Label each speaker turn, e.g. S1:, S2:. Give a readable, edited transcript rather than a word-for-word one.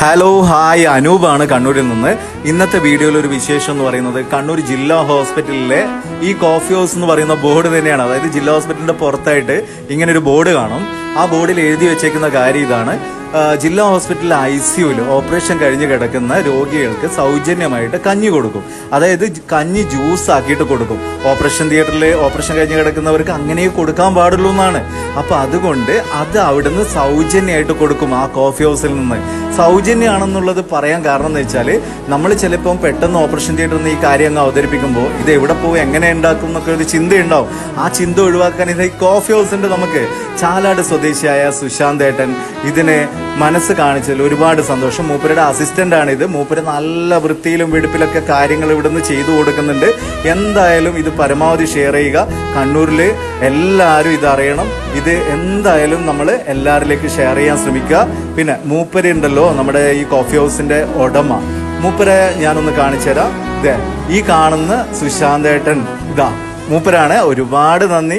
S1: Hello hi, അനൂപാണ് കണ്ണൂരിൽ നിന്ന്. ഇന്നത്തെ വീഡിയോയിൽ ഒരു വിശേഷം എന്ന് പറയുന്നത് കണ്ണൂർ ജില്ലാ ഹോസ്പിറ്റലിലെ ഈ കോഫി ഹൗസ് എന്ന് പറയുന്ന ബോർഡ് തന്നെയാണ്. അതായത് ജില്ലാ ഹോസ്പിറ്റലിന്റെ പുറത്തായിട്ട് ഇങ്ങനെ ഒരു ബോർഡ് കാണും. ആ ബോർഡിൽ എഴുതി വെച്ചേക്കുന്ന കാര്യം ഇതാണ്: ജില്ലാ ഹോസ്പിറ്റലിലെ ICUവിൽ ഓപ്പറേഷൻ കഴിഞ്ഞ് കിടക്കുന്ന രോഗികൾക്ക് സൗജന്യമായിട്ട് കഞ്ഞി കൊടുക്കും. അതായത് കഞ്ഞി ജ്യൂസ് ആക്കിയിട്ട് കൊടുക്കും. ഓപ്പറേഷൻ തിയേറ്ററിൽ ഓപ്പറേഷൻ കഴിഞ്ഞ് കിടക്കുന്നവർക്ക് അങ്ങനെ കൊടുക്കാൻ പാടുള്ളൂ എന്നാണ്. അപ്പൊ അതുകൊണ്ട് അത് അവിടുന്ന് സൗജന്യമായിട്ട് കൊടുക്കും. ആ കോഫി ഹൗസിൽ നിന്ന് സൗജന്യമാണെന്നുള്ളത് പറയാൻ കാരണം എന്ന് വെച്ചാൽ, നമ്മൾ ചിലപ്പം പെട്ടെന്ന് ഓപ്പറേഷൻ തിയേറ്ററിൽ നിന്ന് ഈ കാര്യം അങ്ങ് അവതരിപ്പിക്കുമ്പോൾ ഇത് എവിടെ പോകും, എങ്ങനെ ഉണ്ടാക്കും എന്നൊക്കെ ഒരു ചിന്തയുണ്ടാവും. ആ ചിന്ത ഒഴിവാക്കാൻ ഇത് ഈ കോഫി ഹൗസിന്റെ നമുക്ക് ചാലാട് സ്വദേശിയായ സുശാന്ത് ഏട്ടൻ ഇതിന് മനസ്സ് കാണിച്ചതിൽ ഒരുപാട് സന്തോഷം. മൂപ്പരുടെ അസിസ്റ്റന്റ് ആണ് ഇത്. മൂപ്പര് നല്ല വൃത്തിയിലും വെടുപ്പിലൊക്കെ കാര്യങ്ങൾ ഇവിടുന്ന് ചെയ്തു കൊടുക്കുന്നുണ്ട്. എന്തായാലും ഇത് പരമാവധി ഷെയർ ചെയ്യുക. കണ്ണൂരിൽ എല്ലാവരും ഇത് അറിയണം. ഇത് എന്തായാലും നമ്മൾ എല്ലാവരിലേക്ക് ഷെയർ ചെയ്യാൻ ശ്രമിക്കുക. പിന്നെ മൂപ്പര് ഉണ്ടല്ലോ, നമ്മുടെ ഈ കോഫി ഹൗസിന്റെ ഉടമ, മൂപ്പരെ ഞാനൊന്ന് കാണിച്ചു തരാം. ഇതേ ഈ കാണുന്ന സുശാന്തേട്ടൻ, ഇതാ മൂപ്പരാണ്. ഒരുപാട് നന്ദി.